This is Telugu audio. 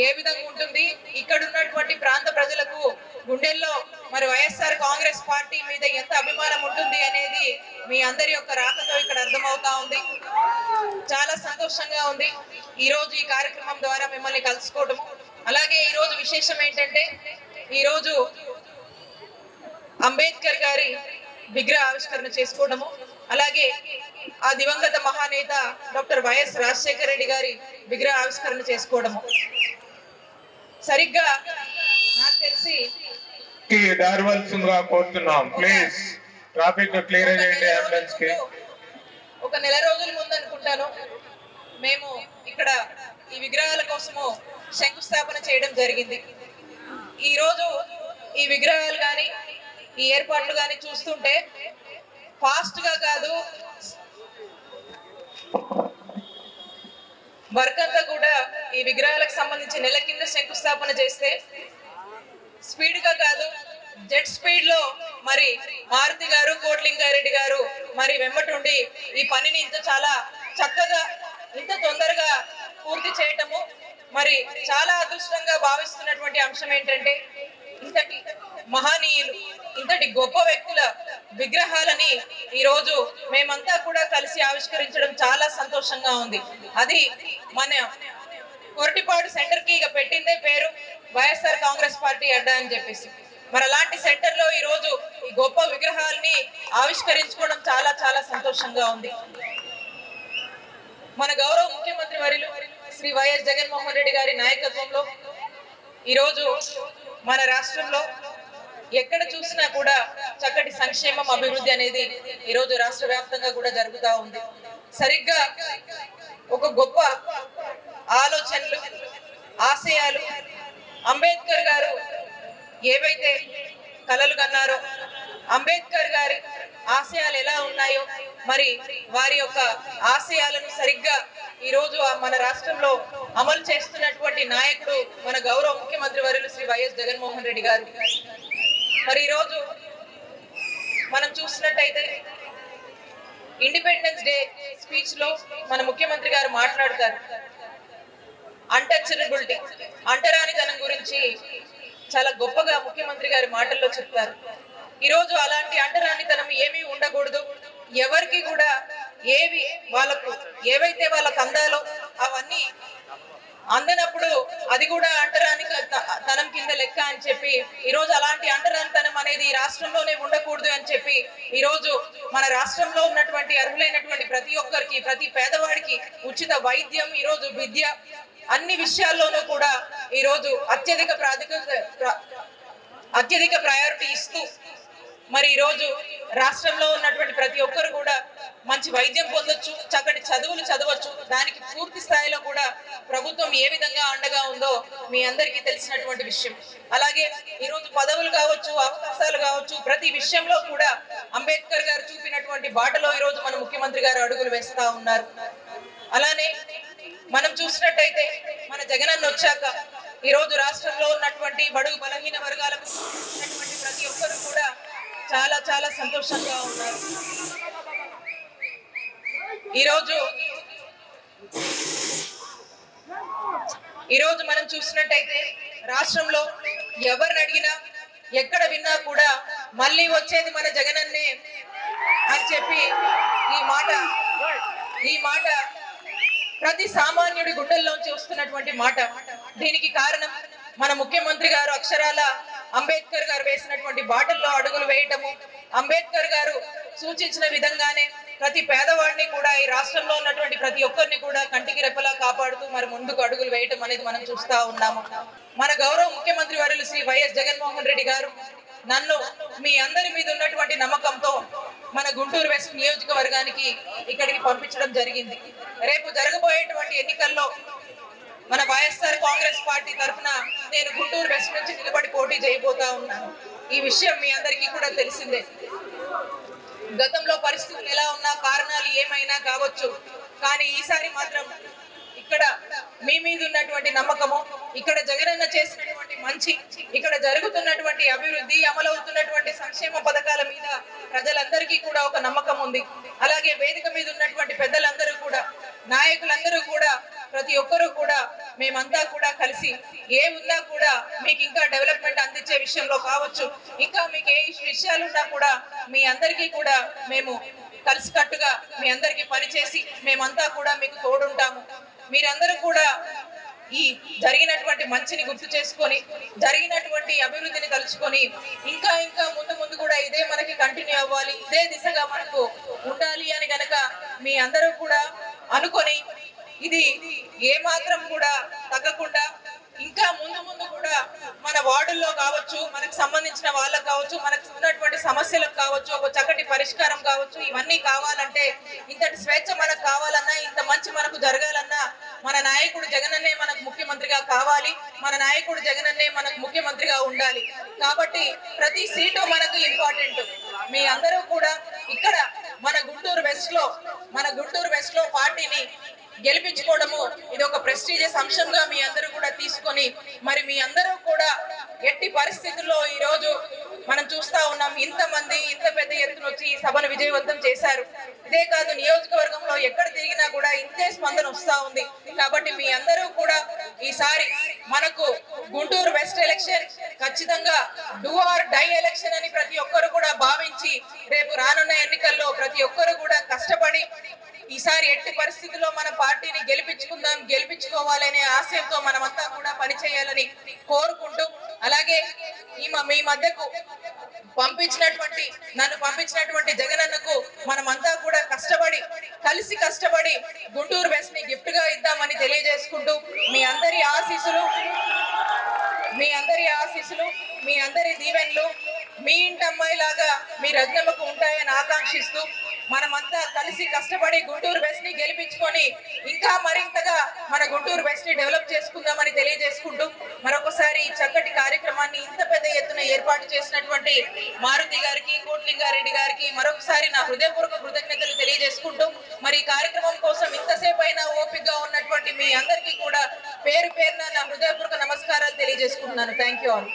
ఏ విధంగా ఉంటుంది, ఇక్కడ ఉన్నటువంటి ప్రాంత ప్రజలకు గుండెల్లో మరి వైఎస్ఆర్ కాంగ్రెస్ పార్టీ మీద ఎంత అభిమానం ఉంటుంది అనేది మీ అందరి యొక్క రాకతో ఇక్కడ అర్థమవుతా ఉంది. చాలా సంతోషంగా ఉంది ఈ రోజు ఈ కార్యక్రమం ద్వారా మిమ్మల్ని కలుసుకోవడం. అలాగే ఈ రోజు విశేషం ఏంటంటే, ఈ రోజు అంబేద్కర్ గారి విగ్రహ ఆవిష్కరణ చేసుకోవడము, అలాగే ఆ దివంగత మహానేత డాక్టర్ వైఎస్ రాజశేఖర రెడ్డి గారి విగ్రహ ఆవిష్కరణ చేసుకోవడము. సరిగ్గా నాకు తెలిసి ఒక నెల రోజుల ముందు అనుకుంటాను మేము ఇక్కడ ఈ విగ్రహాల కోసము శంకుస్థాపన చేయడం జరిగింది. ఈ రోజు ఈ విగ్రహాలు కానీ ఈ ఏర్పాట్లు కానీ చూస్తుంటే ఫాస్ట్ గా కాదు, వర్క్ అంతా కూడా ఈ విగ్రహాలకు సంబంధించి నెల కింద శంకుస్థాపన చేస్తే స్పీడ్ గా కాదు, జెట్ స్పీడ్ లో మరి మారుతి గారు, కోట్లింగారెడ్డి గారు మరి వెంబటుండి ఈ పనిని చాలా చక్కగా ఇంత తొందరగా పూర్తి చేయటము మరి చాలా అదృష్టంగా భావిస్తున్నటువంటి అంశం ఏంటంటే, ఇంతటి మహనీయులు, ఇంతటి గొప్ప వ్యక్తుల విగ్రహాలని ఈ రోజు మేమంతా కూడా కలిసి ఆవిష్కరించడం చాలా సంతోషంగా ఉంది. అది మన కొరటిపాడు సెంటర్ కి ఇక పెట్టిందే పేరు వైఎస్ఆర్ కాంగ్రెస్ పార్టీ అడ్డా అని చెప్పేసి. మరి అలాంటి సెంటర్ లో ఈ రోజు ఈ గొప్ప విగ్రహాలని ఆవిష్కరించుకోవడం చాలా చాలా సంతోషంగా ఉంది. మన గౌరవ ముఖ్యమంత్రి వర్యులు శ్రీ వైఎస్ జగన్మోహన్ రెడ్డి గారి నాయకత్వంలో ఈరోజు మన రాష్ట్రంలో ఎక్కడ చూసినా కూడా చక్కటి సంక్షేమం, అభివృద్ధి అనేది ఈరోజు రాష్ట్ర వ్యాప్తంగా కూడా జరుగుతూ ఉంది. సరిగ్గా ఒక గొప్ప ఆలోచనలు, ఆశయాలు అంబేద్కర్ గారు ఏవైతే కలలు కన్నారో, అంబేద్కర్ గారి ఆశయాలు ఎలా ఉన్నాయో మరి వారి యొక్క ఆశయాలను సరిగ్గా ఈ రోజు మన రాష్ట్రంలో అమలు చేస్తున్నటువంటి నాయకుడు మన గౌరవ ముఖ్యమంత్రి వర్యులు శ్రీ వైఎస్ జగన్మోహన్ రెడ్డి గారు. మరి ఈ రోజు మనం చూసినట్టయితే ఇండిపెండెన్స్ డే స్పీచ్ లో మన ముఖ్యమంత్రి గారు మాట్లాడతారు అన్టచబిలిటీ, అంటరానితనం గురించి చాలా గొప్పగా ముఖ్యమంత్రి గారి మాటల్లో చెప్తారు. ఈ రోజు అలాంటి అంటరానితనం ఏమీ ఉండకూడదు, ఎవరికి కూడా ఏవి వాళ్ళకు ఏవైతే వాళ్ళకు అందాలో అవన్నీ అందనప్పుడు అది కూడా అంటరానితనం కింద లెక్క అని చెప్పి ఈ రోజు అలాంటి అంటరానితనం అనేది ఈ రాష్ట్రంలోనే ఉండకూడదు అని చెప్పి ఈ రోజు మన రాష్ట్రంలో ఉన్నటువంటి అర్హులైనటువంటి ప్రతి ఒక్కరికి, ప్రతి పేదవాడికి ఉచిత వైద్యం, ఈ రోజు విద్య, అన్ని విషయాల్లోనూ కూడా ఈ రోజు అత్యధిక ప్రయారిటీ ఇస్తూ మరి ఈ రోజు రాష్ట్రంలో ఉన్నటువంటి ప్రతి ఒక్కరు కూడా మంచి వైద్యం పొందొచ్చు, చక్కటి చదువులు చదవచ్చు. దానికి పూర్తి స్థాయిలో కూడా ప్రభుత్వం ఏ విధంగా అండగా ఉందో మీ అందరికీ తెలిసినటువంటి విషయం. అలాగే ఈ రోజు పదవులు కావచ్చు, అవకాశాలు కావచ్చు, ప్రతి విషయంలో కూడా అంబేద్కర్ గారు చూపినటువంటి బాటలో ఈ రోజు మన ముఖ్యమంత్రి గారు అడుగులు వేస్తా ఉన్నారు. అలానే మనం చూసినట్టయితే మన జగనన్న వచ్చాక ఈ రోజు రాష్ట్రంలో ఉన్నటువంటి బడుగు బలహీన వర్గాలకు ఉన్నటువంటి ప్రతి ఒక్కరు కూడా చాలా చాలా సంతోషంగా ఉన్నారు. ఈరోజు మనం చూసినట్టయితే రాష్ట్రంలో ఎవరిని అడిగినా ఎక్కడ విన్నా కూడా మళ్ళీ వచ్చేది మన జగనన్నే అని చెప్పి ఈ మాట ప్రతి సామాన్యుడి గుండెల్లోంచి వస్తున్నటువంటి మాట. దీనికి కారణం మన ముఖ్యమంత్రి గారు అక్షరాల అంబేద్కర్ గారు వేసినటువంటి బాటల్లో అడుగులు వేయటము, అంబేద్కర్ గారు సూచించిన విధంగానే ప్రతి పేదవాడిని కూడా ఈ రాష్ట్రంలో ఉన్నటువంటి ప్రతి ఒక్కరిని కూడా కంటికి రెప్పలా కాపాడుతూ మరి ముందుకు అడుగులు వేయటం అనేది మనం చూస్తా ఉన్నాము. మన గౌరవ ముఖ్యమంత్రి వర్యులు శ్రీ వైఎస్ జగన్మోహన్ రెడ్డి గారు నన్ను మీ అందరి మీద ఉన్నటువంటి నమ్మకంతో మన గుంటూరు వెస్ట్ నియోజకవర్గానికి ఇక్కడికి పంపించడం జరిగింది. రేపు జరగబోయేటువంటి ఎన్నికల్లో మన వైఎస్ఆర్ కాంగ్రెస్ పార్టీ తరఫున నేను గుంటూరు వెస్ట్ నుంచి నిలబడి పోటీ చేయబోతా ఉన్నాను. ఈ విషయం మీ అందరికీ కూడా తెలిసిందే. గతంలో పరిస్థితులు ఎలా ఉన్నా, కారణాలు ఏమైనా కావచ్చు, కానీ ఈసారి మాత్రం ఇక్కడ మీ మీద ఉన్నటువంటి నమ్మకము, ఇక్కడ జగనన్న చేసినటువంటి మంచి, ఇక్కడ జరుగుతున్నటువంటి అభివృద్ధి, అమలవుతున్నటువంటి సంక్షేమ పథకాల మీద ప్రజలందరికీ కూడా ఒక నమ్మకం ఉంది. అలాగే వేదిక మీద ఉన్నటువంటి పెద్దలందరూ కూడా, నాయకులందరూ కూడా ప్రతి ఒక్కరూ కూడా మేమంతా కూడా కలిసి ఏ ఉన్నా కూడా మీకు ఇంకా డెవలప్మెంట్ అందించే విషయంలో కావచ్చు, ఇంకా మీకు ఏ విషయాలున్నా కూడా మీ అందరికీ కూడా మేము కలిసికట్టుగా మీ అందరికీ పనిచేసి మేమంతా కూడా మీకు తోడుంటాము. మీరందరూ కూడా ఈ జరిగినటువంటి మంచిని గుర్తు చేసుకొని జరిగినటువంటి అభివృద్ధిని తలుచుకొని ఇంకా ఇంకా ముందు ముందు కూడా ఇదే మనకి కంటిన్యూ అవ్వాలి, ఇదే దిశగా మనకు ఉండాలి అని గనక మీ అందరూ కూడా అనుకొని ఇది ఏమాత్రం కూడా తగ్గకుండా ఇంకా ముందు ముందు కూడా మన వార్డుల్లో కావచ్చు, మనకు సంబంధించిన వాళ్ళకు కావచ్చు, మనకు ఉన్నటువంటి సమస్యలకు కావచ్చు, ఒక చక్కటి పరిష్కారం కావచ్చు, ఇవన్నీ కావాలంటే ఇంతటి స్వేచ్ఛ మనకు కావాలన్నా, ఇంత మంచి మనకు జరగాలన్నా మన నాయకుడు జగనన్నే మనకు ముఖ్యమంత్రిగా కావాలి, మన నాయకుడు జగనన్నే మనకు ముఖ్యమంత్రిగా ఉండాలి. కాబట్టి ప్రతి సీటు మనకు ఇంపార్టెంట్. మీ అందరూ కూడా ఇక్కడ మన గుంటూరు వెస్ట్ లో పార్టీని గెలిపించుకోవడము ఇది ఒక ప్రెస్టీజియస్ అంశంగా మీ అందరూ కూడా తీసుకొని మరి మీ అందరూ కూడా ఎట్టి పరిస్థితుల్లో ఈ రోజు మనం చూస్తా ఉన్నాం, ఇంతమంది ఇంత పెద్ద ఎత్తున వచ్చి ఈ సభను విజయవంతం చేశారు. ఇదే కాదు, నియోజకవర్గంలో ఎక్కడ తిరిగినా కూడా ఇంతే స్పందన వస్తా ఉంది. కాబట్టి మీ అందరూ కూడా ఈసారి మనకు గుంటూరు వెస్ట్ ఎలక్షన్ ఖచ్చితంగా డూ ఆర్ డై ఎలక్షన్ అని ప్రతి ఒక్కరు కూడా భావించి రేపు రానున్న ఎన్నికల్లో ప్రతి ఒక్కరు కూడా కష్టపడి ఈసారి ఎట్టి పరిస్థితుల్లో మన పార్టీని గెలిపించుకోవాలనే ఆశయంతో మనమంతా కూడా పనిచేయాలని కోరుకుంటూ, అలాగే మీ మధ్యకు నన్ను పంపించినటువంటి జగనన్నకు మనమంతా కూడా కలిసి కష్టపడి గుంటూరు వెస్ట్ ని గిఫ్ట్ గా ఇద్దామని తెలియజేసుకుంటూ మీ అందరి ఆశీస్సులు, మీ అందరి దీవెనలు మీ ఇంటి అమ్మాయిలాగా మీ రత్నమ్మకు ఉంటాయని ఆకాంక్షిస్తూ మనమంతా కలిసి కష్టపడి గుంటూరు వెస్ట్ ని గెలిపించుకొని ఇంకా మరింతగా మన గుంటూరు వెస్ట్ ని డెవలప్ చేసుకుందామని తెలియజేసుకుంటూ మరొకసారి ఈ చక్కటి కార్యక్రమాన్ని ఇంత పెద్ద ఎత్తున ఏర్పాటు చేసినటువంటి మారుతి గారికి, కోట్లింగారెడ్డి గారికి మరొకసారి నా హృదయపూర్వక కృతజ్ఞతలు తెలియజేసుకుంటూ మరి ఈ కార్యక్రమం కోసం ఇంతసేపు అయినా ఓపికగా ఉన్నటువంటి మీ అందరికీ కూడా పేరు పేరున నా హృదయపూర్వక నమస్కారాలు తెలియజేసుకుంటున్నాను. Thank you all.